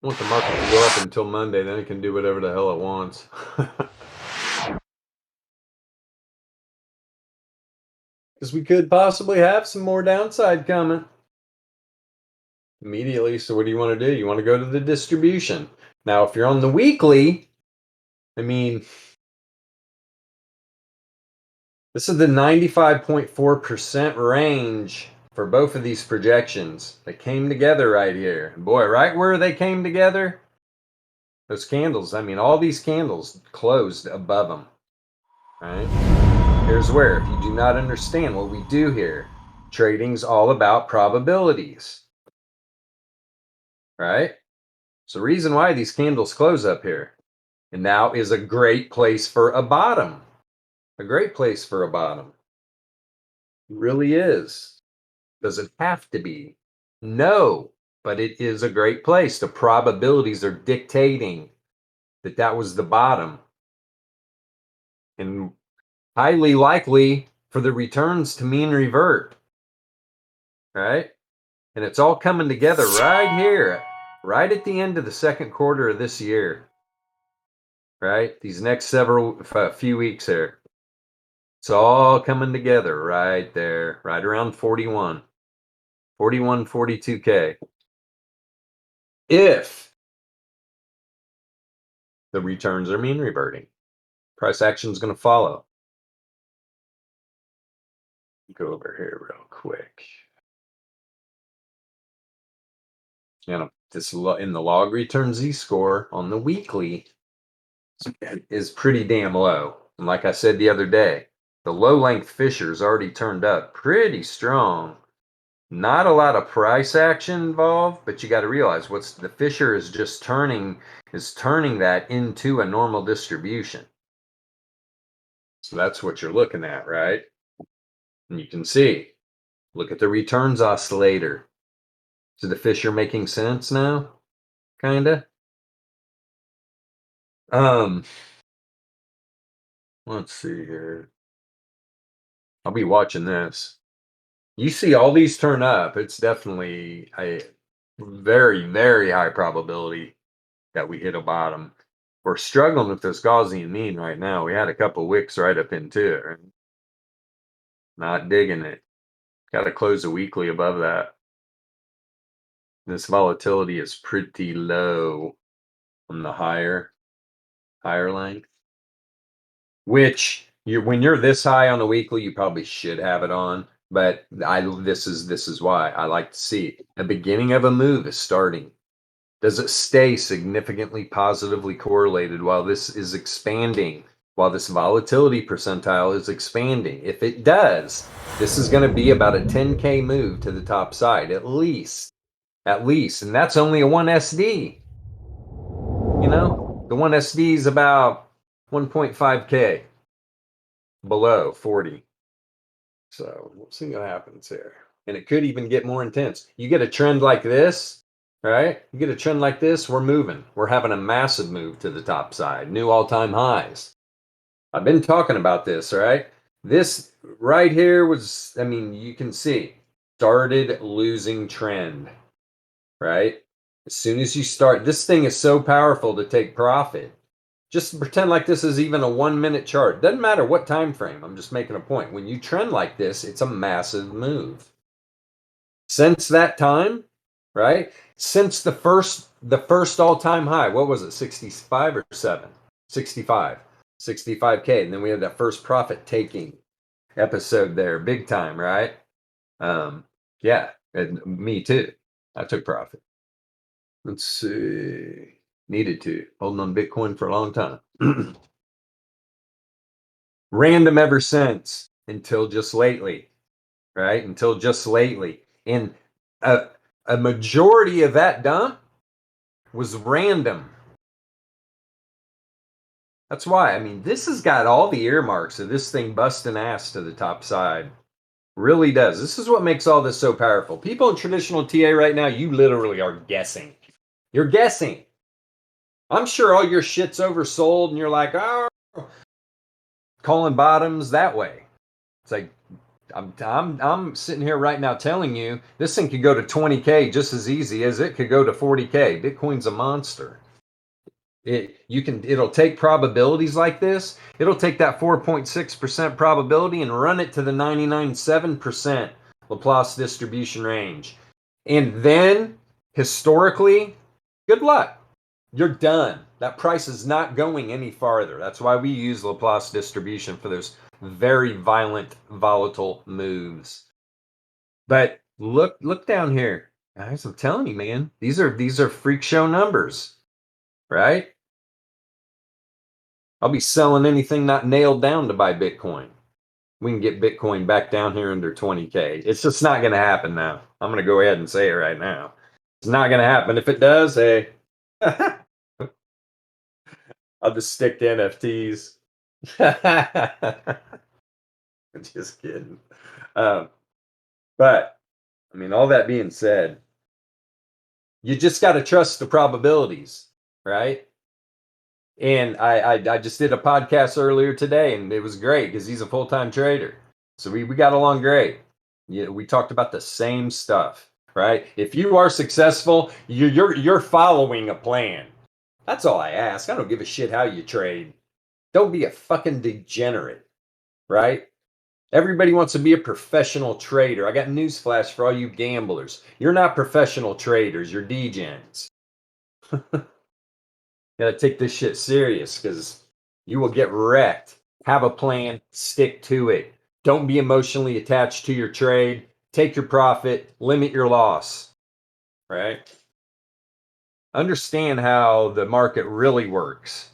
I want the market to go up until Monday, then it can do whatever the hell it wants. Because we could possibly have some more downside coming immediately. So what do you want to do? You want to go to the distribution. Now, if you're on the weekly, I mean, this is the 95.4% range for both of these projections. They came together right here. And boy, right where they came together, those candles, I mean, all these candles closed above them. Right? Here's where, if you do not understand what we do here, trading's all about probabilities. Right? So the reason why these candles close up here, and now is a great place for a bottom. A great place for a bottom. It really is. Does it have to be? No, but it is a great place. The probabilities are dictating that that was the bottom. And highly likely for the returns to mean revert. Right? And it's all coming together right here, right at the end of the second quarter of this year. Right? These next few weeks here. It's all coming together right there, right around 41, 42K. If the returns are mean reverting, price action is going to follow. Go over here real quick. You know, this in the log return z-score on the weekly is pretty damn low. And like I said the other day, the low length Fisher's already turned up pretty strong. Not a lot of price action involved, but you got to realize what's the Fisher is just turning that into a normal distribution. So that's what you're looking at, right? And you can see, look at the returns oscillator. Is the Fisher making sense now? Kinda. Let's see here. I'll be watching this. You see all these turn up, it's definitely a very, very high probability that we hit a bottom. We're struggling with this Gaussian mean right now. We had a couple wicks right up into it. Right? Not digging it. Got to close a weekly above that. This volatility is pretty low on the higher length. Which when you're this high on the weekly, you probably should have it on. But this is why I like to see the beginning of a move is starting. Does it stay significantly positively correlated while this is expanding, while this volatility percentile is expanding? If it does, this is going to be about a 10K move to the top side, at least. And that's only a 1SD. You know, the 1SD is about 1.5K below 40. So we'll see what happens here. And it could even get more intense. You get a trend like this, right? You get a trend like this, we're moving. We're having a massive move to the top side, new all-time highs. I've been talking about this, right? This right here was, I mean, you can see, started losing trend, right? As soon as you start, this thing is so powerful to take profit. Just pretend like this is even a 1 minute chart. Doesn't matter what time frame. I'm just making a point. When you trend like this, it's a massive move. Since that time, right? Since the first all-time high, what was it? 65 or 7? 65. 65K. And then we had that first profit taking episode there, big time, right? Yeah, and me too. I took profit. Let's see. Needed to. Holding on Bitcoin for a long time. Random ever since until just lately, right? Until just lately. And a, a majority of that dump was random. That's why, I mean, this has got all the earmarks of this thing busting ass to the top side. Really does. This is what makes all this so powerful. People in traditional TA right now, you literally are guessing. You're guessing. I'm sure all your shit's oversold and you're like, oh, calling bottoms that way. It's like I'm sitting here right now telling you this thing could go to 20K just as easy as it could go to 40K. Bitcoin's a monster. It'll take probabilities like this. It'll take that 4.6% probability and run it to the 99.7% Laplace distribution range. And then historically, good luck. You're done. That price is not going any farther. That's why we use Laplace distribution for those very violent, volatile moves. But look down here. Guys, I'm telling you, man, these are freak show numbers, right? I'll be selling anything not nailed down to buy Bitcoin. We can get Bitcoin back down here under 20K. It's just not going to happen now. I'm going to go ahead and say it right now. It's not going to happen. If it does, hey, I'll just stick to NFTs. Just kidding. But, I mean, all that being said, you just got to trust the probabilities, right? And I just did a podcast earlier today, and it was great because he's a full time trader. So we got along great. Yeah, we talked about the same stuff, right? If you are successful, you're following a plan. That's all I ask. I don't give a shit how you trade. Don't be a fucking degenerate, right? Everybody wants to be a professional trader. I got newsflash for all you gamblers. You're not professional traders. You're degens. Gotta take this shit serious because you will get wrecked. Have a plan, stick to it. Don't be emotionally attached to your trade. Take your profit, limit your loss, right? Understand how the market really works.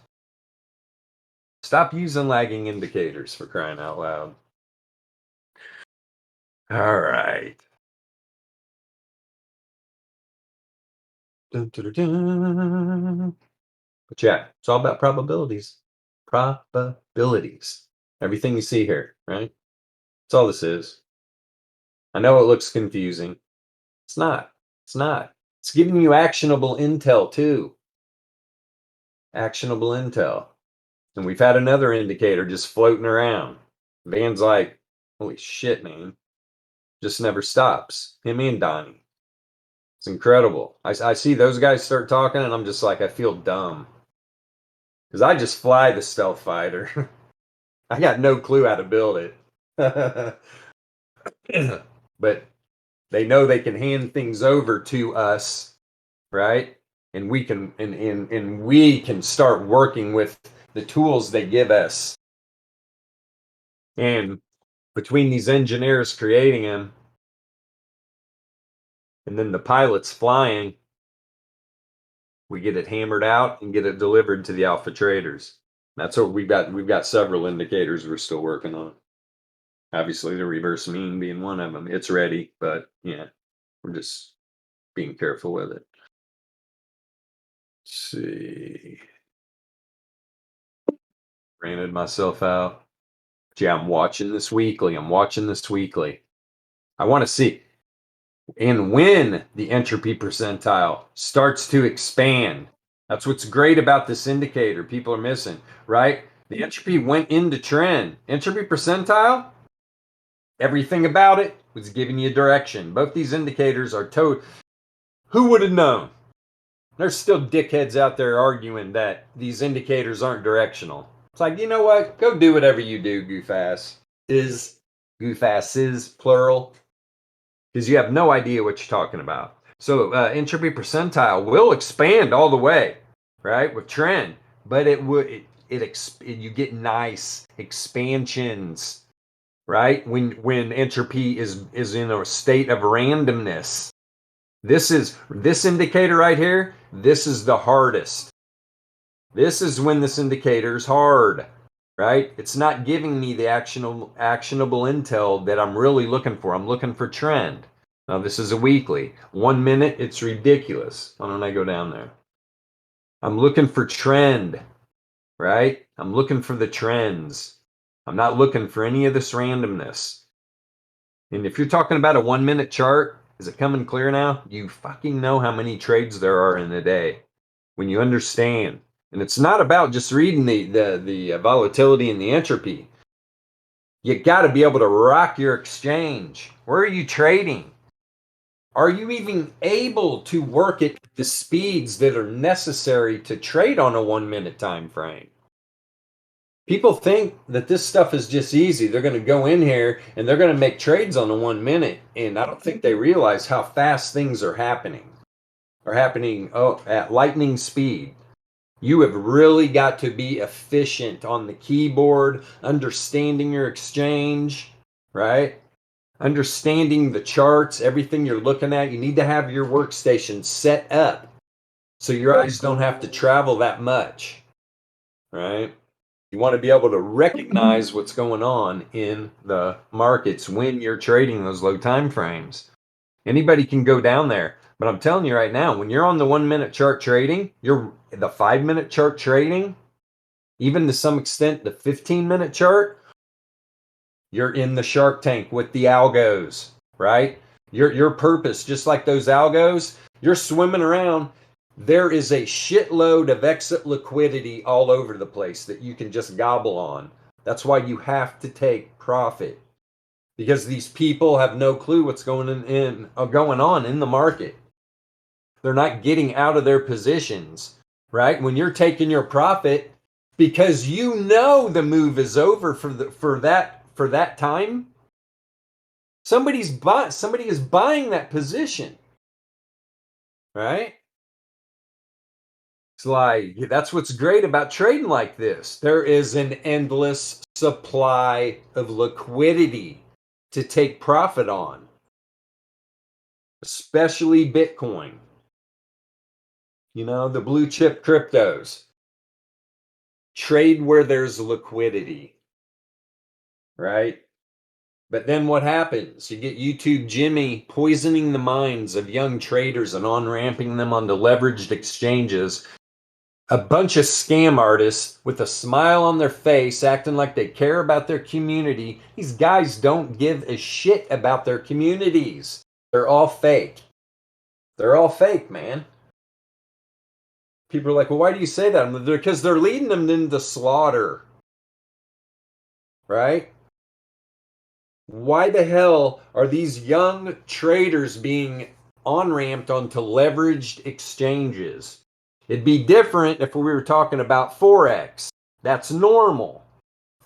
Stop using lagging indicators for crying out loud. All right. Dun, dun, dun, dun. But yeah, it's all about probabilities. Probabilities. Everything you see here, right? That's all this is. I know it looks confusing. It's not. It's not. It's giving you actionable intel too. Actionable intel. And we've had another indicator just floating around. Van's like, holy shit, man. Just never stops. Him and Donnie. It's incredible. I see those guys start talking and I'm just like, I feel dumb. Because I just fly the stealth fighter. I got no clue how to build it. But they know they can hand things over to us, right? And we can start working with the tools they give us. And between these engineers creating them and then the pilots flying, we get it hammered out and get it delivered to the alpha traders. That's what we've got. We've got several indicators we're still working on. Obviously, the reverse mean being one of them. It's ready, but yeah, we're just being careful with it. Let's see. Ranted myself out. Yeah, I'm watching this weekly. I want to see. And when the entropy percentile starts to expand, that's what's great about this indicator people are missing, right? The entropy went into trend. Entropy percentile, everything about it was giving you direction. Both these indicators are who would have known? There's still dickheads out there arguing that these indicators aren't directional. It's like, you know what? Go do whatever you do, goofass. Goofasses, plural. Because you have no idea what you're talking about. So entropy percentile will expand all the way, right, with trend, but you get nice expansions. right? When entropy is in a state of randomness. This indicator right here, this is the hardest. This is when this indicator is hard, right? It's not giving me the actionable intel that I'm really looking for. I'm looking for trend. Now this is a weekly. 1 minute, it's ridiculous. Why don't I go down there? I'm looking for trend, right? I'm looking for the trends. I'm not looking for any of this randomness. And if you're talking about a 1 minute chart, is it coming clear now? You fucking know how many trades there are in a day when you understand. And it's not about just reading the volatility and the entropy. You got to be able to rock your exchange. Where are you trading? Are you even able to work at the speeds that are necessary to trade on a 1 minute time frame? People think that this stuff is just easy. They're going to go in here and they're going to make trades on the 1 minute. And I don't think they realize how fast things are happening. Are happening at lightning speed. You have really got to be efficient on the keyboard, understanding your exchange, right? Understanding the charts, everything you're looking at. You need to have your workstation set up so your eyes don't have to travel that much, right? You want to be able to recognize what's going on in the markets when you're trading those low time frames. Anybody can go down there, but I'm telling you right now, when you're on the 1 minute chart trading, you're the 5 minute chart trading, even to some extent the 15-minute chart, you're in the shark tank with the algos, right? Your purpose, just like those algos, you're swimming around. There is a shitload of exit liquidity all over the place that you can just gobble on. That's why you have to take profit, because these people have no clue what's going on in the market. They're not getting out of their positions, right? When you're taking your profit because you know the move is over for that time, somebody is buying that position, right? It's like that's what's great about trading like this. There is an endless supply of liquidity to take profit on, especially Bitcoin. You know, the blue chip cryptos. Trade where there's liquidity, right? But then what happens? You get YouTube Jimmy poisoning the minds of young traders and on ramping them onto leveraged exchanges. A bunch of scam artists with a smile on their face, acting like they care about their community. These guys don't give a shit about their communities. They're all fake. They're all fake, man. People are like, well, why do you say that? Because they're leading them into slaughter, right? Why the hell are these young traders being on ramped onto leveraged exchanges? It'd be different if we were talking about Forex. That's normal.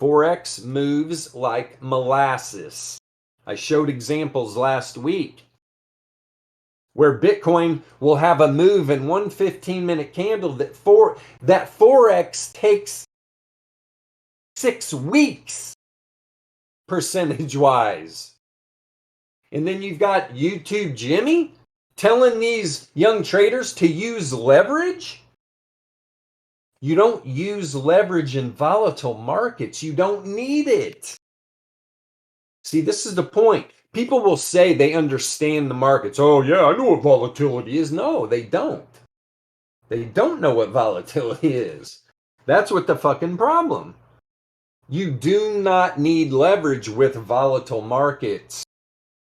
Forex moves like molasses. I showed examples last week where Bitcoin will have a move in one 15-minute candle that Forex takes 6 weeks percentage wise. And then you've got YouTube Jimmy telling these young traders to use leverage. You don't use leverage in volatile markets. You don't need it. See, this is the point. People will say they understand the markets. Oh, yeah, I know what volatility is. No, they don't. They don't know what volatility is. That's what the fucking problem. You do not need leverage with volatile markets.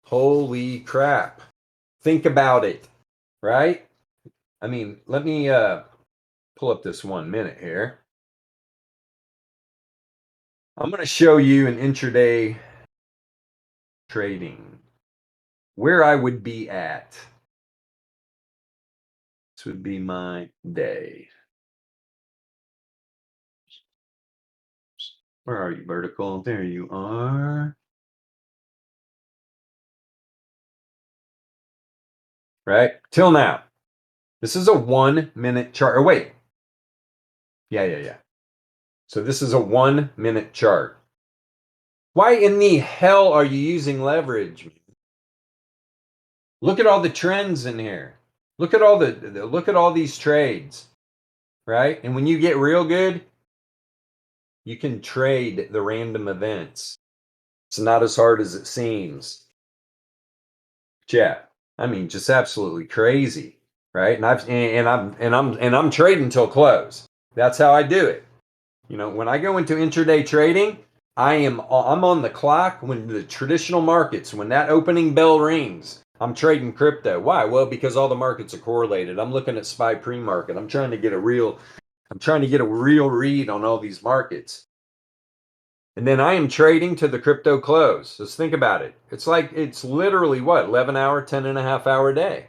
Holy crap. Think about it, right? I mean, let me pull up this 1 minute here. I'm going to show you an intraday trading where I would be at. This would be my day. Where are you, vertical? There you are. Right? Till now. This is a 1 minute chart. Or wait. Yeah. So this is a 1 minute chart. Why in the hell are you using leverage? Look at all the trends in here. Look at all look at all these trades, right? And when you get real good, you can trade the random events. It's not as hard as it seems. Yeah. I mean, just absolutely crazy, right? And I'm trading till close. That's how I do it. When I go into intraday trading, I'm on the clock when the traditional markets, when that opening bell rings, I'm trading crypto. Why? Well, because all the markets are correlated. I'm looking at SPY pre-market. I'm trying to get a real read on all these markets. And then I am trading to the crypto close. Just think about it. It's literally what, 11-hour, 10 and a half hour day.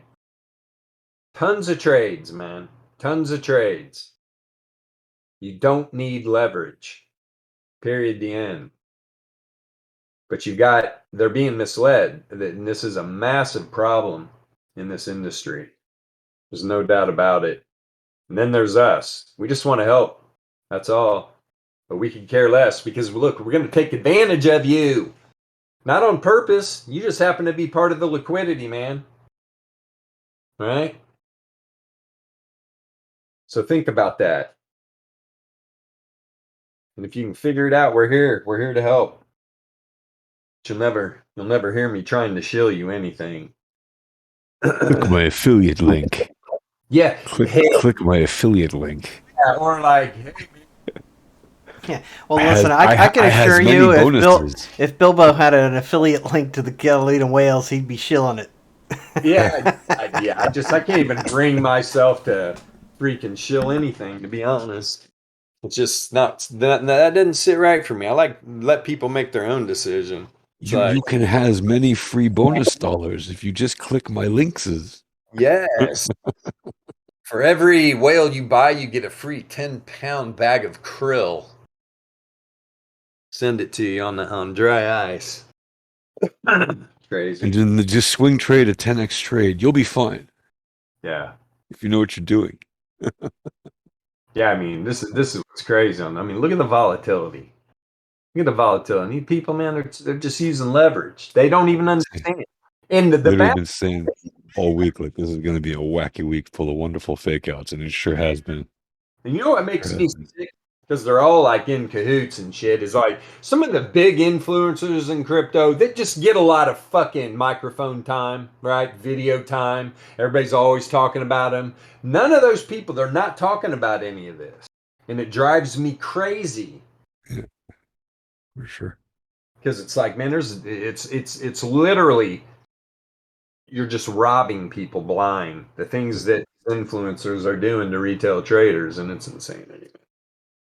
Tons of trades, man. Tons of trades. You don't need leverage. Period. The end. But they're being misled. And this is a massive problem in this industry. There's no doubt about it. And then there's us. We just want to help. That's all. But we can care less because look, we're going to take advantage of you. Not on purpose. You just happen to be part of the liquidity, man. All right? So think about that. And if you can figure it out, we're here. We're here to help. You'll never hear me trying to shill you anything. Click my affiliate link. Yeah. Hey, Click my affiliate link. or like, hey, Yeah. Well, listen, I can I has assure many you, bonuses. if Bilbo had an affiliate link to the Catalina Whales, he'd be shilling it. yeah, I can't even bring myself to freaking shill anything, to be honest. It's just not that didn't sit right for me. I like let people make their own decision. It's like, You can has many free bonus dollars if you just click my links. yes, for every whale you buy, you get a free 10-pound bag of krill. Send it to you on dry ice. Crazy. And then just swing trade a 10x trade. You'll be fine Yeah. if you know what you're doing. Yeah, I mean, this is what's crazy I mean, look at the volatility. Look at the volatility. These people, man, they're just using leverage. They don't even understand. And the Literally bad, been saying all week, like this is going to be a wacky week full of wonderful fake outs, and it sure has been. you know what makes Sure me has been. sick? Because they're all like in cahoots and shit. Is like some of the big influencers in crypto that just get a lot of fucking microphone time, right? Video time. Everybody's always talking about them. None of those people, they're not talking about any of this. And it drives me crazy. Yeah, for sure. Because it's like, man, it's literally you're just robbing people blind. The things that influencers are doing to retail traders, and it's insane. Anyway.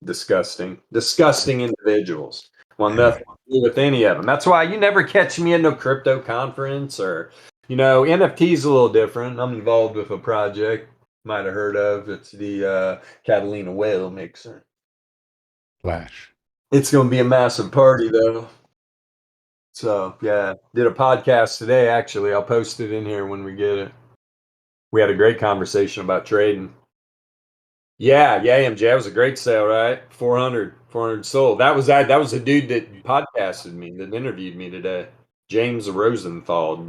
Disgusting individuals. Want Yeah. nothing to do with any of them. That's why you never catch me at no crypto conference or, NFT's a little different. I'm involved with a project might have heard of. It's the Catalina whale mixer. Flash. It's going to be a massive party though. So yeah, did a podcast today. Actually, I'll post it in here when we get it. We had a great conversation about trading. Yeah, yeah, MJ. That was a great sale, right? 400 sold. That was a dude that podcasted me, that interviewed me today. James Rosenthal.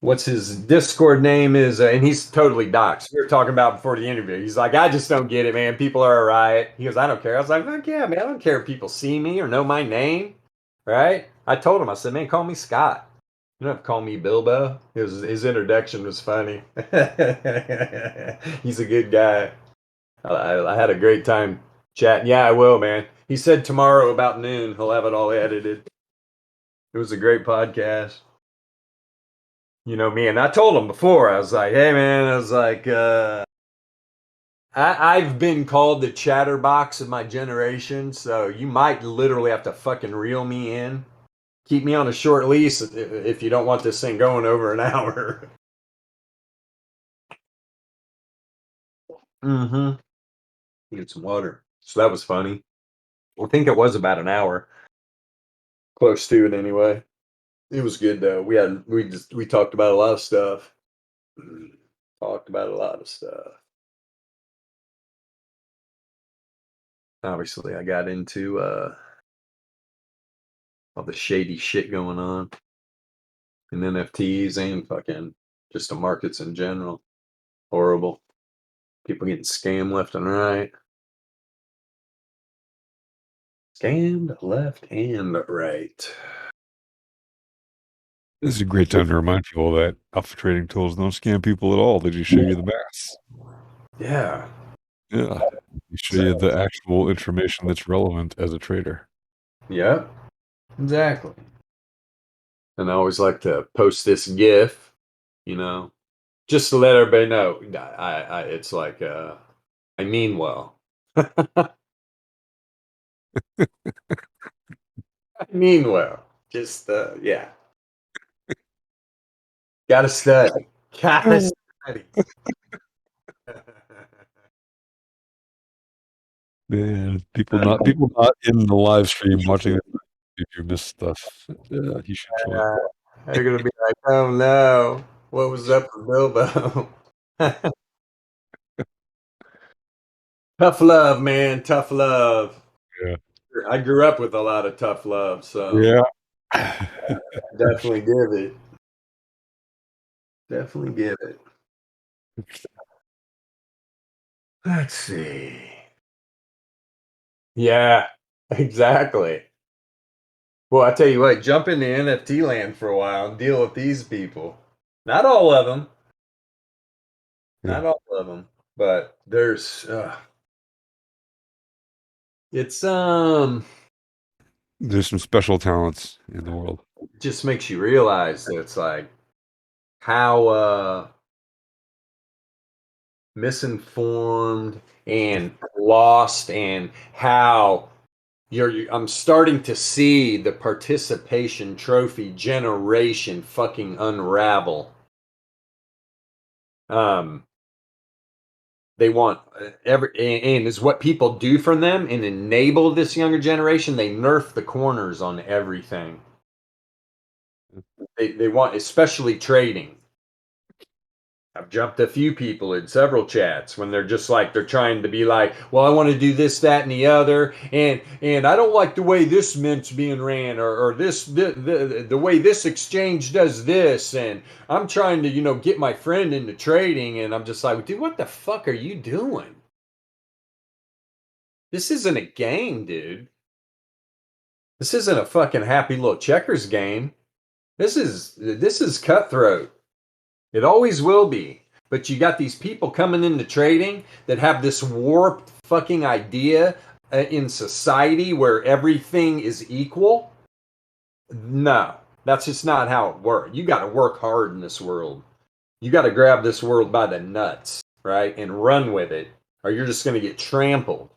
What's his Discord name is, and he's totally doxxed. We were talking about before the interview. He's like, I just don't get it, man. People are a riot. He goes, I don't care. I was like, fuck yeah, man. I don't care if people see me or know my name, right? I told him, I said, man, call me Scott. You don't have to call me Bilbo. His introduction was funny. He's a good guy. I had a great time chatting. Yeah, I will, man. He said tomorrow about noon he'll have it all edited. It was a great podcast. You know me, and I told him before. I was like, "Hey, man," I was like, I've been called the chatterbox of my generation, so you might literally have to fucking reel me in, keep me on a short leash if you don't want this thing going over an hour." Mm-hmm. Get some water. So that was funny. I think it was about an hour, close to it anyway. It was good though. We talked about a lot of stuff. Talked about a lot of stuff. Obviously, I got into All the shady shit going on in NFTs and fucking just the markets in general. Horrible. People getting scammed left and right. Scammed left and right. This is a great time to remind people that alpha trading tools don't scam people at all. They just show you the math. Yeah. Yeah. They show you the actual information that's relevant as a trader. Yep. Exactly. And I always like to post this GIF, just to let everybody know. It's like, I mean well. I mean well. Just, yeah. Gotta study. Gotta study. Man, people not in the live stream watching it. If you missed stuff, you should join. They're gonna be like, oh no, what was up with Bilbo? Tough love, man. Tough love. Yeah. I grew up with a lot of tough love, so Yeah. definitely give it. Definitely give it. Let's see. Yeah, exactly. Well, I tell you what, jump into NFT land for a while and deal with these people. Not all of them. Not all of them, but there's it's There's some special talents in the world. just makes you realize that it's like how misinformed and lost, and how I'm starting to see the participation trophy generation fucking unravel. They want and is what people do from them and enable this younger generation. They nerf the corners on everything. They want, especially trading. I've jumped a few people in several chats when they're just like, they're trying to be like, well, I want to do this, that, and the other, and I don't like the way this mint's being ran, or this the way this exchange does this, and I'm trying to get my friend into trading, and I'm just like, dude, what the fuck are you doing? This isn't a game, dude. This isn't a fucking happy little checkers game. This is cutthroat. It always will be. But you got these people coming into trading that have this warped fucking idea in society where everything is equal. No, that's just not how it works. You got to work hard in this world. You got to grab this world by the nuts, right? And run with it, or you're just going to get trampled.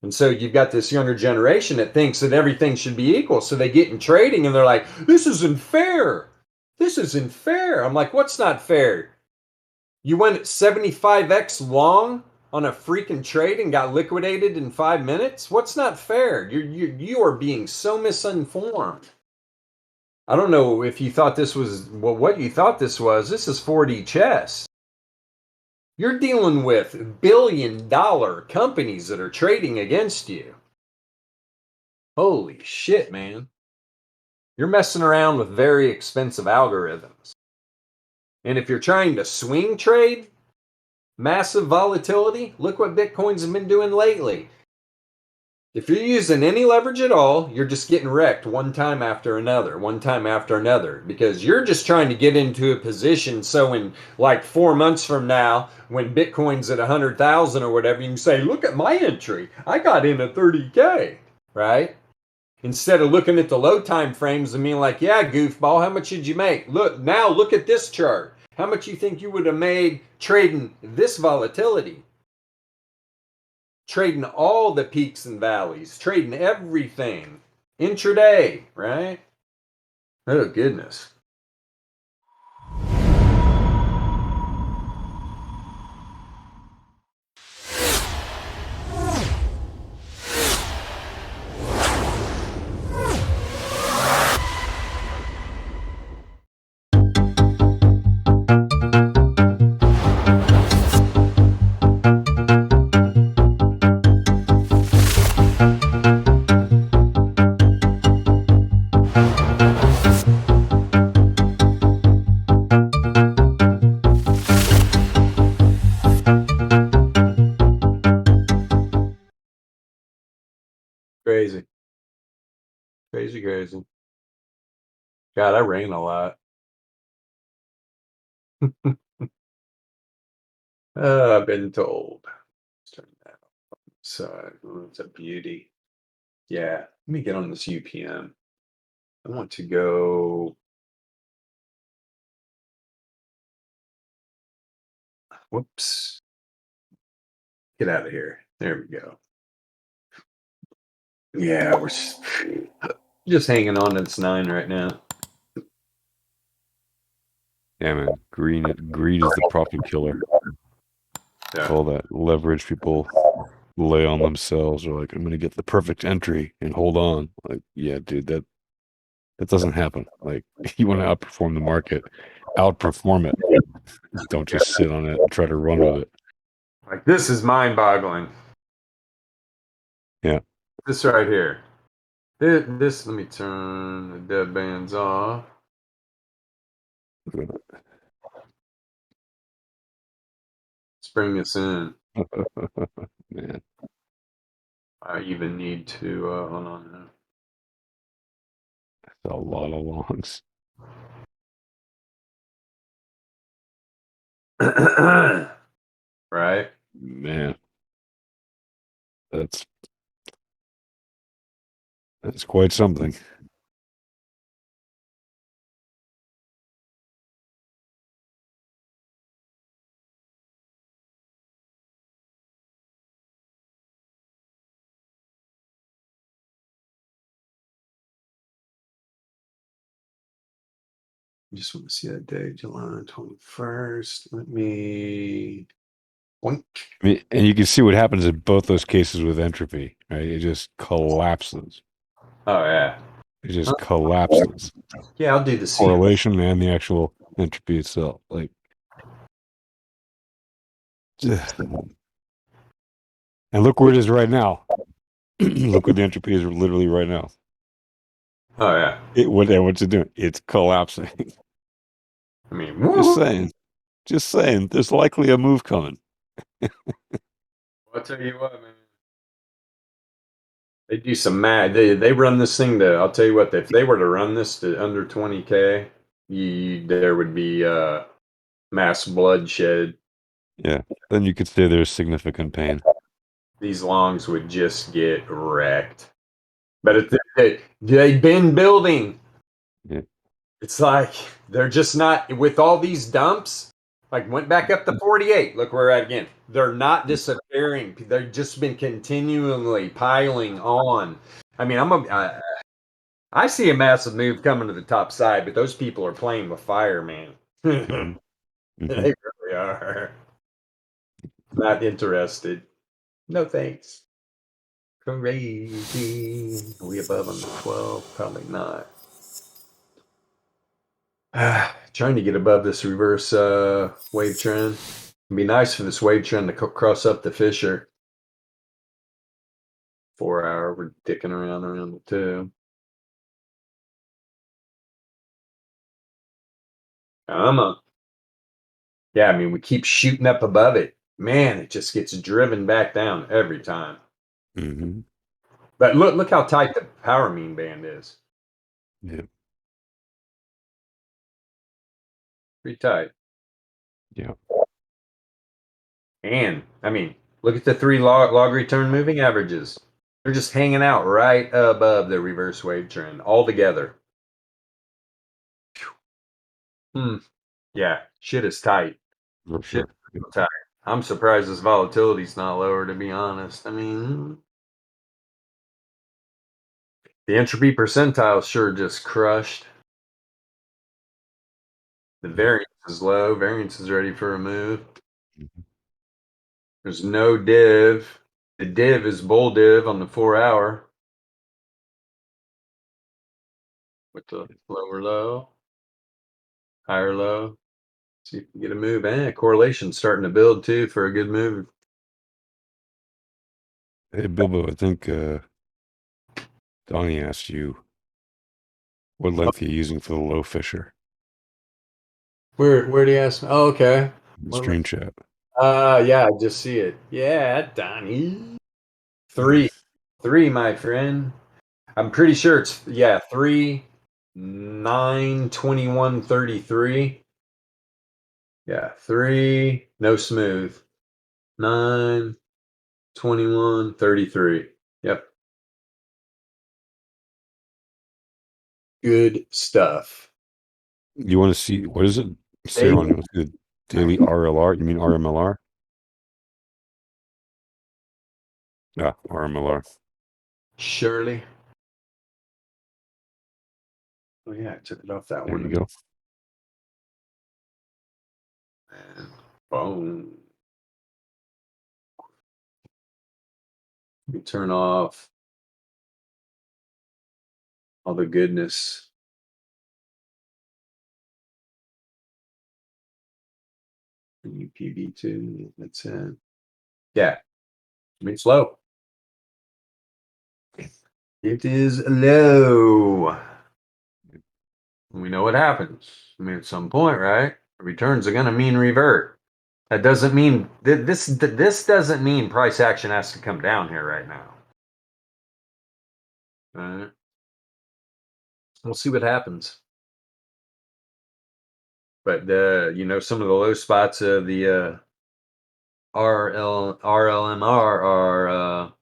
And so you've got this younger generation that thinks that everything should be equal. So they get in trading and they're like, this isn't fair. This isn't fair. I'm like, what's not fair? You went at 75x long on a freaking trade and got liquidated in 5 minutes? What's not fair? You are being so misinformed. I don't know if you thought this was what you thought this was. This is 4D chess. You're dealing with billion-dollar companies that are trading against you. Holy shit, man. You're messing around with very expensive algorithms. And if you're trying to swing trade, massive volatility, look what Bitcoin's been doing lately. If you're using any leverage at all, you're just getting wrecked one time after another, because you're just trying to get into a position so in like 4 months from now, when Bitcoin's at 100,000 or whatever, you can say, look at my entry. I got in at 30K, right? Instead of looking at the low time frames and being like, yeah, goofball, how much did you make? Look at this chart. How much you think you would have made trading this volatility? Trading all the peaks and valleys, trading everything intraday, right? Oh, goodness. Crazy. God, I ran a lot. I've been told. Let's turn that off. So it's a beauty. Yeah, let me get on this UPM. I want to go. Whoops. Get out of here. There we go. Yeah, we're just hanging on to this 9 right now. Yeah, man. Greed is the profit killer. Yeah. All that leverage people lay on themselves, or like, I'm going to get the perfect entry and hold on. Like, yeah, dude, that doesn't happen. Like, you want to outperform the market, outperform it. Don't just sit on it and try to run with it. Like, this is mind-boggling. Yeah. This right here. This, let me turn the dead bands off. Let's bring this in. Man, I even need to, hold on. that's a lot of longs. Right? Man, that's quite something. I just want to see that day, July 21st. Let me boink. I mean, and you can see what happens in both those cases with entropy, right? It just collapses. Oh, yeah. It just collapses. Yeah, I'll do the C. Correlation and the actual entropy itself. Like, and look where it is right now. Look what the entropy is literally right now. Oh, yeah. What's it doing? It's collapsing. I mean, Just woo-hoo. saying. Just saying. There's likely a move coming. I'll tell you what, man. They do some mad. They run this thing to. I'll tell you what. If they were to run this to under 20K, there would be mass bloodshed. Yeah. Then you could say there's significant pain. These longs would just get wrecked. But they've been building. Yeah. It's like they're just not with all these dumps. Like went back up to 48. Look where we're at again. They're not disappearing. They've just been continually piling on. I mean, I see a massive move coming to the top side, but those people are playing with fire, man. Mm-hmm. They Mm-hmm. really are. Not interested. No thanks. Crazy. Are we above on the 12? Probably not. Trying to get above this reverse wave trend. It'd be nice for this wave trend to cross up the Fisher. 4 hour, we're dicking around the 2. Come on. Yeah, I mean, we keep shooting up above it. Man, it just gets driven back down every time. Mm-hmm. But look how tight the power mean band is. Yeah. Pretty tight. Yeah. And I mean, look at the 3 log return moving averages. They're just hanging out right above the reverse wave trend all together. Yeah, shit is tight. For Shit sure. is tight. I'm surprised this volatility's not lower, to be honest. I mean, the entropy percentile sure just crushed. The variance is low. Variance is ready for a move. Mm-hmm. There's no div. The div is bull div on the 4 hour. With the lower low, higher low. See if we get a move. Correlation starting to build too for a good move. Hey, Bilbo, I think Donnie asked you what length you're using for the low Fisher Where do you ask me? Oh, okay. in the stream chat. Yeah, I just see it. Yeah, Donnie. 3, my friend. I'm pretty sure it's 3 9 21 33. Yeah, 3 no smooth. 9 21 33. Yep. Good stuff. You want to see what is it? Say Daily? on you want to see the daily RLR? You mean RMLR? Yeah, RMLR. Surely. Oh yeah, I took it off that There one. you go. And boom. We turn off all the goodness. UPB2, that's it. Yeah, I mean, it's low. It is low. We know what happens. I mean, at some point, right? Returns are going to mean revert. That doesn't mean this doesn't mean price action has to come down here right now. All right. We'll see what happens. But some of the low spots of the RLMR are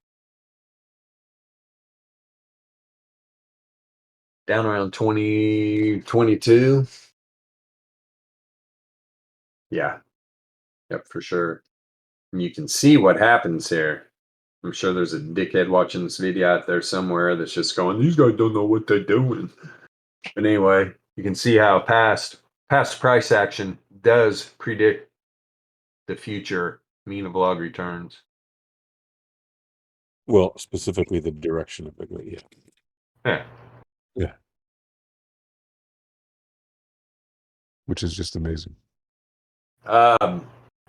down around 2022. Yeah. Yep, for sure. And you can see what happens here. I'm sure there's a dickhead watching this video out there somewhere that's just going, these guys don't know what they're doing. But anyway, you can see how past price action does predict the future mean of log returns. Well, specifically the direction of it. Yeah. Yeah. Yeah. Which is just amazing.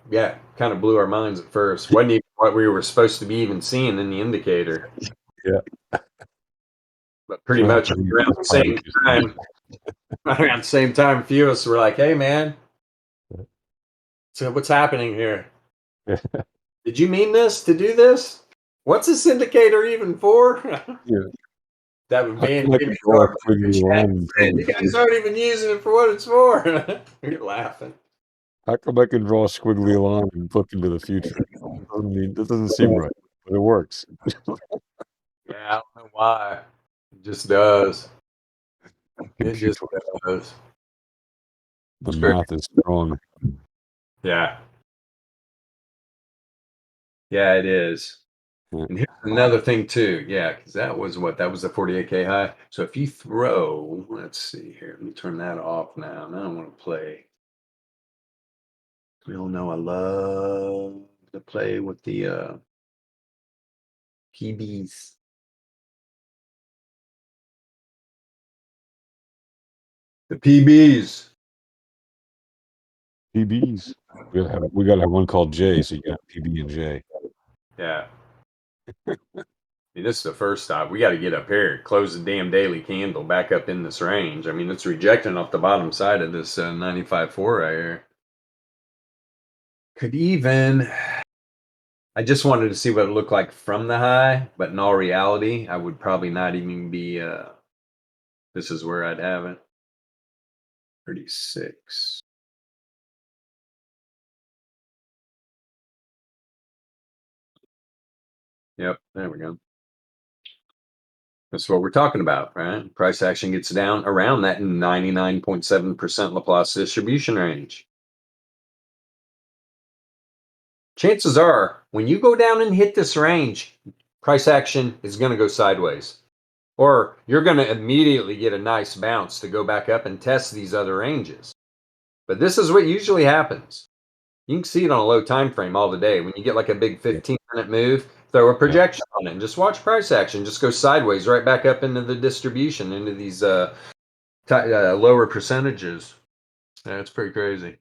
Yeah, kind of blew our minds at first. Wasn't even what we were supposed to be even seeing in the indicator. Yeah. But pretty Well, much I think around the same time, around the same time, a few of us were like, hey man, so what's happening here? Did you mean this to do this? What's this indicator even for? Yeah. That would How be come I can draw a squiggly line? you guys aren't even using it for what it's for. You're laughing. How come I can draw a squiggly line and look into the future? That doesn't seem right, but it works. Yeah, I don't know why. It just does. It just Computer. does. The Sure. math is strong. Yeah. Yeah, it is. Yeah. And here's another thing too. Yeah, because that was the 48K high. So if you throw, let's see here. Let me turn that off now. Now I want to play. We all know I love to play with the PBs. The PBs. PBs. We gotta have one called J, so you got PB and J. Yeah. I mean, this is the first stop. We got to get up here, close the damn daily candle back up in this range. I mean, it's rejecting off the bottom side of this 95.4 right here. Could even, I just wanted to see what it looked like from the high, but in all reality, I would probably not even be, this is where I'd have it. 36. Yep, there we go. That's what we're talking about, right? Price action gets down around that 99.7% Laplace distribution range. Chances are, when you go down and hit this range, price action is going to go sideways. Or you're going to immediately get a nice bounce to go back up and test these other ranges. But this is what usually happens. You can see it on a low time frame all the day. When you get like a big 15-minute move, throw a projection on it and just watch price action just go sideways right back up into the distribution, into these lower percentages. Yeah, it's pretty crazy.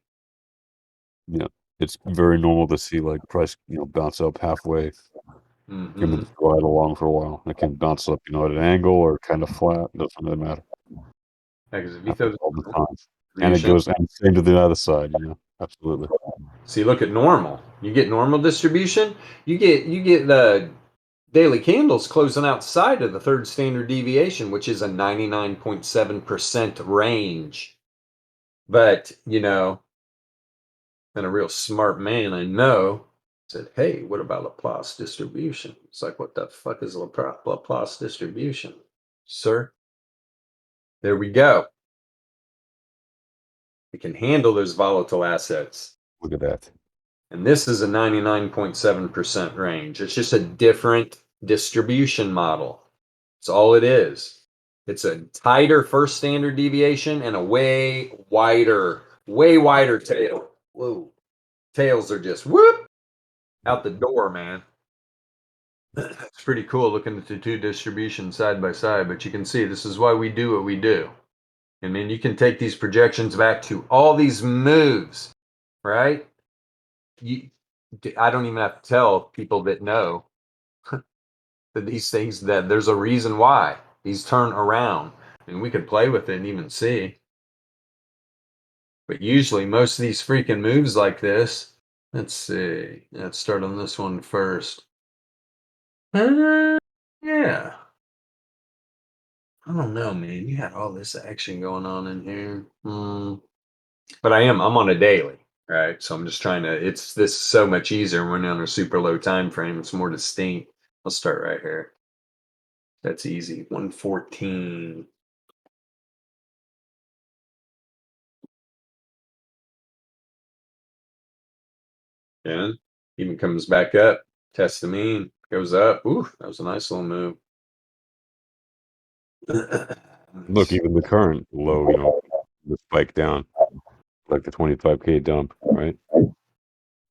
Yeah, it's very normal to see like price, bounce up halfway and then just ride along for a while. It can bounce up, at an angle or kind of flat. Doesn't really matter. Yeah, because if you Happens throw all the time, and it goes and same to the other side. Absolutely. See, look at normal. You get normal distribution. You get the daily candles closing outside of the third standard deviation, which is a 99.7% range. But, and a real smart man I know said, hey, what about Laplace distribution? It's like, what the fuck is Laplace distribution? Sir, there we go. It can handle those volatile assets. Look at that. And this is a 99.7% range. It's just a different distribution model. That's all it is. It's a tighter first standard deviation and a way wider tail. Whoa. Tails are just whoop out the door, man. It's pretty cool looking at the two distributions side by side, but you can see this is why we do what we do. And then you can take these projections back to all these moves, right? I don't even have to tell people that know that these things, that there's a reason why these turn around, and we could play with it and even see. But usually most of these freaking moves like this, let's see, let's start on this one first. Yeah. I don't know, man. You had all this action going on in here. But I'm on a daily, right? So I'm just trying to, it's this so much easier when you're on a super low time frame. It's more distinct. I'll start right here. That's easy. 114. And even comes back up. Test the mean. Goes up. Ooh, that was a nice little move. Look, even the current low, the spike down, like the 25K dump, right? Like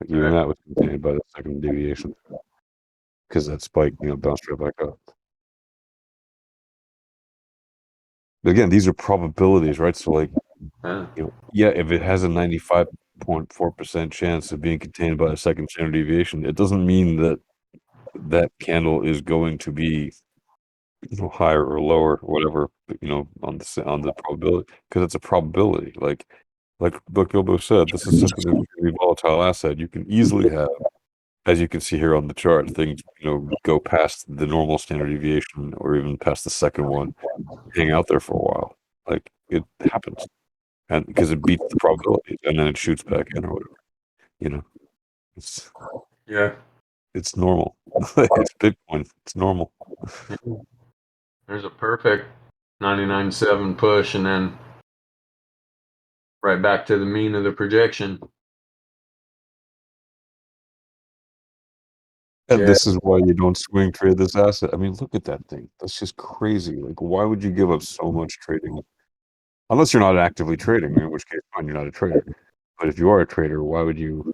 even that was contained by the second deviation because that spike, bounced right back up. But again, these are probabilities, right? So, like, if it has a 95.4% chance of being contained by a second standard deviation, it doesn't mean that that candle is going to be higher or lower, whatever, on the probability, because it's a probability. Like Bilbo said, this is such an extremely volatile asset. You can easily have, as you can see here on the chart, things go past the normal standard deviation or even past the second one, hang out there for a while. Like it happens, and because it beats the probability, and then it shoots back in or whatever. It's it's normal. It's Bitcoin. It's normal. There's a perfect 99.7 push, and then right back to the mean of the projection. And this is why you don't swing trade this asset. I mean, look at that thing. That's just crazy. Like, why would you give up so much trading? Unless you're not actively trading, in which case, fine, you're not a trader. But if you are a trader, why would you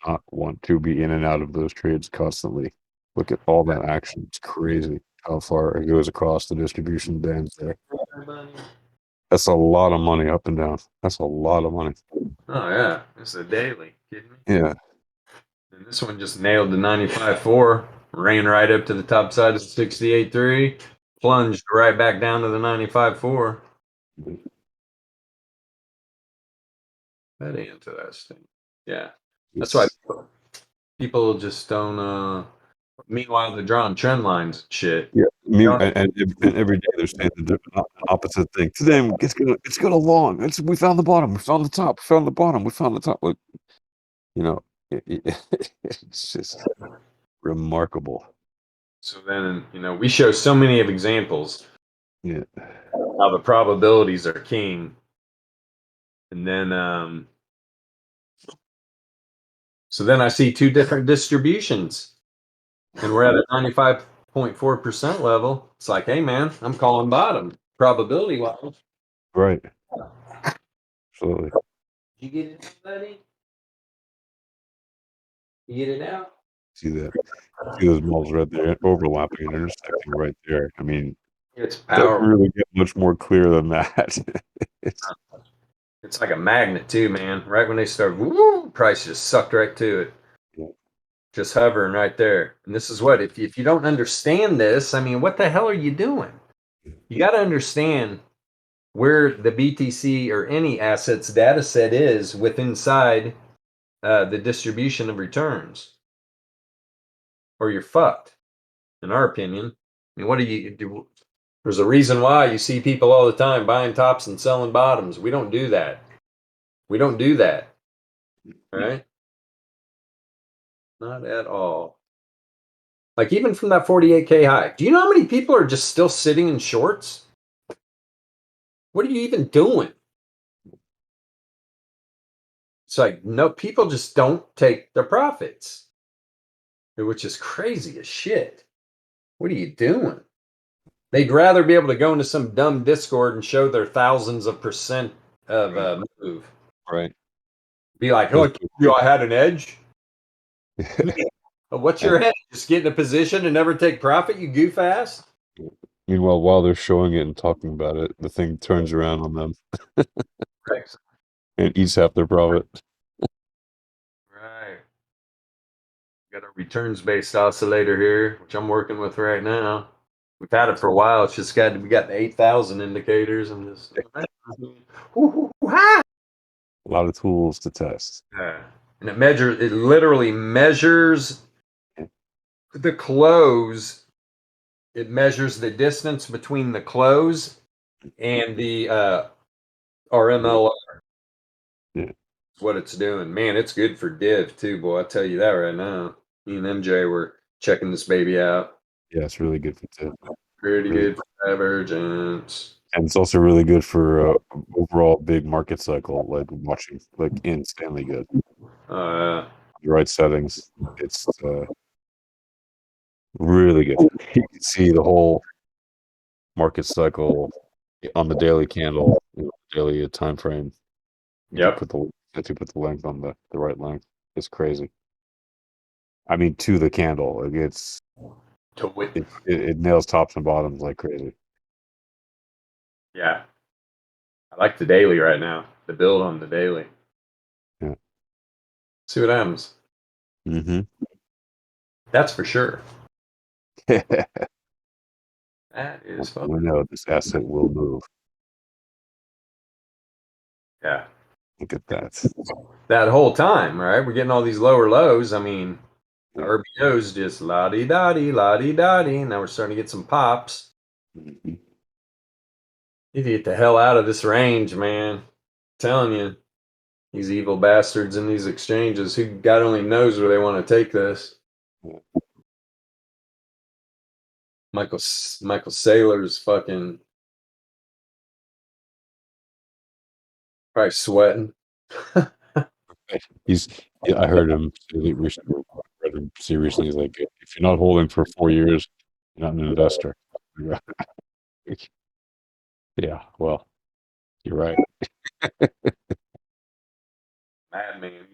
not want to be in and out of those trades constantly? Look at all that action. It's crazy how far it goes across the distribution bands there. That's a lot of money up and down. That's a lot of money. Oh, yeah. It's a daily. Kidding me? Yeah. And this one just nailed the 95.4, ran right up to the top side of 68.3, plunged right back down to the 95.4. That interesting. Yeah. That's why people just don't. Meanwhile, they're drawing trend lines and shit. Yeah, and every day they're saying the opposite thing. Today it's gonna long. We found the bottom. We found the top. We found the bottom. We found the top. Like, it's just remarkable. So then, we show so many of examples. Yeah. How the probabilities are king. And then, so then I see two different distributions. And we're at a 95.4% level. It's like, hey, man, I'm calling bottom. Probability wise. Right. Absolutely. Did you get it, buddy? You get it out? See that? See those malls right there overlapping and intersecting right there. I mean, It's it doesn't powerful. really get much more clear than that. It's like a magnet too, man. Right when they start, woo, price just sucked right to it. Yeah. Just hovering right there. And this is what, if you don't understand this, I mean, what the hell are you doing? You got to understand where the BTC or any assets data set is inside the distribution of returns, or you're fucked. in our opinion. I mean, what do you do? There's a reason why you see people all the time buying tops and selling bottoms. We don't do that. We don't do that. Right? Not at all. Like even from that 48K high. Do you know how many people are just still sitting in shorts? What are you even doing? It's like, no, people just don't take their profits, which is crazy as shit. What are you doing? They'd rather be able to go into some dumb Discord and show their thousands of percent of move. Right. Be like, oh, I had an edge. What's your edge? Just get in a position and never take profit, you goof ass? Meanwhile, while they're showing it and talking about it, the thing turns around on them Right. and eats half their profit. Right. Got a returns-based oscillator here, which I'm working with right now. We've had it for a while. It's just we got the 8,000 indicators and just A lot of tools to test. yeah. And it literally measures the close. It measures the distance between the close and the RMLR. Yeah. That's what it's doing. Man, it's good for div too, boy. I'll tell you that right now. Me and MJ were checking this baby out. Yeah, it's really good for tip. Pretty good for divergence. And it's also really good for overall big market cycle, like watching, like instantly good. The right settings, it's really good. You can see the whole market cycle on the daily candle, daily time frame. Yep. Put the length on the right length. It's crazy. I mean, to the candle, like it nails tops and bottoms like crazy. Yeah. I like the daily right now. The build on the daily. Yeah. See what happens. Mm-hmm. That's for sure. That is fun. We know this asset will move. Yeah. Look at that. That whole time, right? We're getting all these lower lows. I mean, the RBO's just la-di-da-di, la-di-da-di. Now we're starting to get some pops. Mm-hmm. You need to get the hell out of this range, man. I'm telling you. These evil bastards in these exchanges, who God only knows where they want to take this. Michael Saylor's fucking probably sweating. I heard him say recently, he's like, if you're not holding for 4 years, you're not an investor. Yeah, well, you're right. Madman.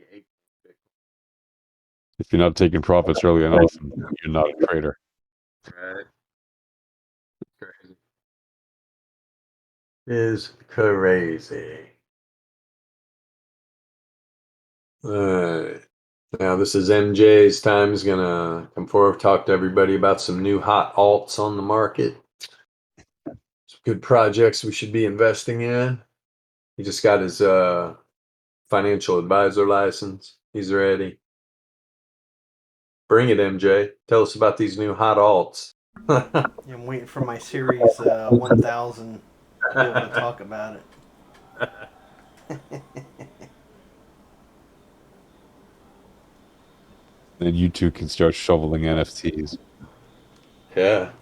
If you're not taking profits early enough, you're not a trader. Right. Crazy. Is crazy. Now this is MJ's time. He's gonna come forward, talk to everybody about some new hot alts on the market. Some good projects we should be investing in. He just got his financial advisor license. He's ready. Bring it, MJ. Tell us about these new hot alts. I'm waiting for my series 1000 to be able to talk about it. Then you two can start shoveling NFTs. Yeah.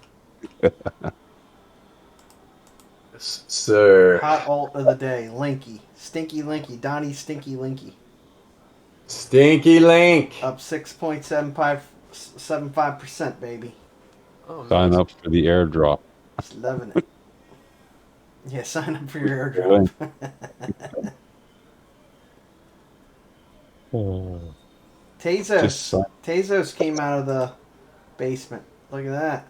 Yes, sir. Hot alt of the day, Linky. Stinky Linky. Donnie Stinky Linky. Stinky Link. Up 6.75%, baby. Oh, Sign nice. up for the airdrop. Just loving it. Yeah, sign up for your airdrop. Tezos came out of the basement. Look at that.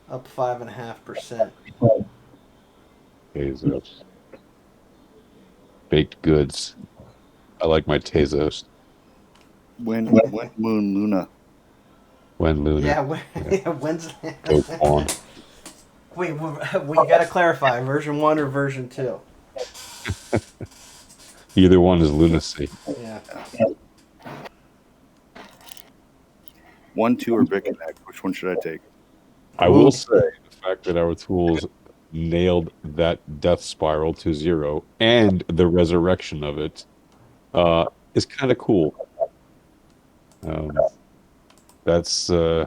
Up 5.5%. Tezos. Baked goods. I like my Tezos. When Moon Luna. When Luna. Yeah, when's Go on. Wait, you gotta clarify, version 1 or version 2? Either one is lunacy. Yeah. 1, 2, or Bitconnect? Which one should I take? I will say the fact that our tools nailed that death spiral to 0 and the resurrection of it is kind of cool. Um, that's I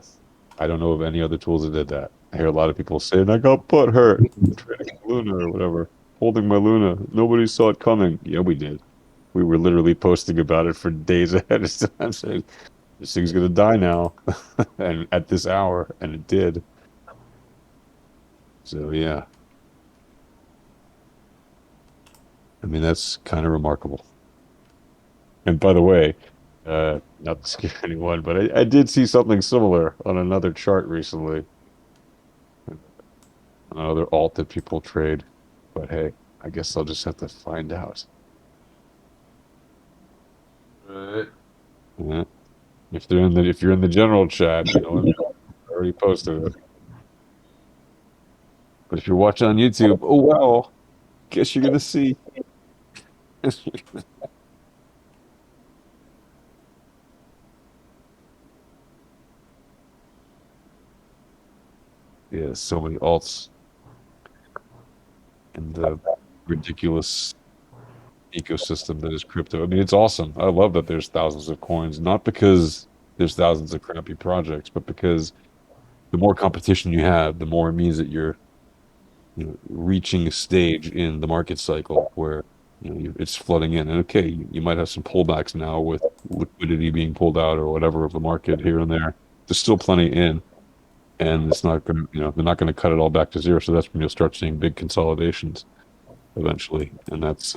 don't know of any other tools that did that. I hear a lot of people saying, I got butt hurt trading Luna or whatever, holding my Luna. Nobody saw it coming. Yeah, we did. We were literally posting about it for days ahead of time saying, this thing's gonna die now. And at this hour, and it did. So yeah. I mean, that's kind of remarkable. And by the way, not to scare anyone, but I did see something similar on another chart recently, another alt that people trade. But hey, I guess I'll just have to find out. Right. Yeah. If you're in the general chat, you know, I already posted it. But if you're watching on YouTube, oh wow, guess you're gonna see. Yeah, so many alts and the ridiculous ecosystem that is crypto. I mean, it's awesome. I love that there's thousands of coins, not because there's thousands of crappy projects, but because the more competition you have, the more it means that you're, you know, reaching a stage in the market cycle where, you know, it's flooding in. And okay, you might have some pullbacks now with liquidity being pulled out or whatever of the market here and there. There's still plenty in, and it's not going to, you know, they're not going to cut it all back to 0. So that's when you'll start seeing big consolidations eventually, and that's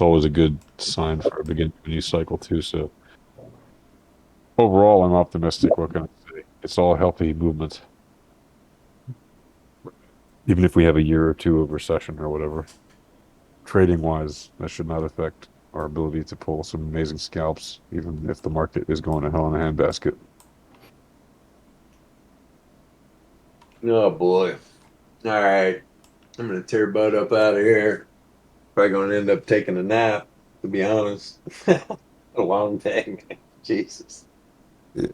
always a good sign for a beginning of a new cycle too. So overall, I'm optimistic. What can I say? It's all healthy movement, even if we have a year or two of recession or whatever. Trading wise, that should not affect our ability to pull some amazing scalps, even if the market is going to hell in a handbasket. Oh boy. All right. I'm gonna tear butt up out of here. Probably gonna end up taking a nap, to be honest. A long day. Jesus. Yeah.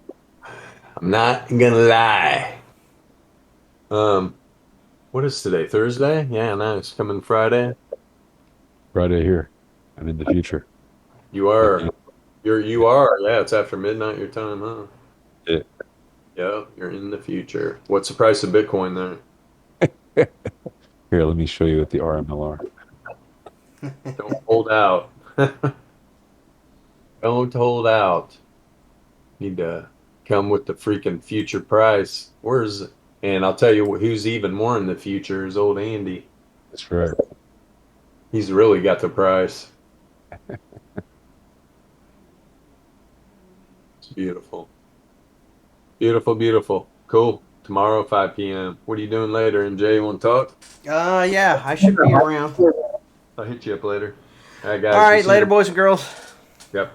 I'm not gonna lie. Um, what is today? Thursday? Yeah, nice. Coming Friday. Friday here. I'm in the future. You But are. You are. Yeah, it's after midnight your time, huh? yeah. Yeah, you're in the future. What's the price of Bitcoin Here, let me show you at the RMLR. there? Don't hold out. Don't hold out. Need to come with the freaking future price. And I'll tell you who's even more in the future is old Andy. That's right. He's really got the price. It's beautiful. Beautiful, beautiful. Cool. Tomorrow, 5 p.m. What are you doing later, MJ? You want to talk? Yeah, I should be around. I'll hit you up later. All right, All guys. We'll right, see later, you. boys and girls. Yep.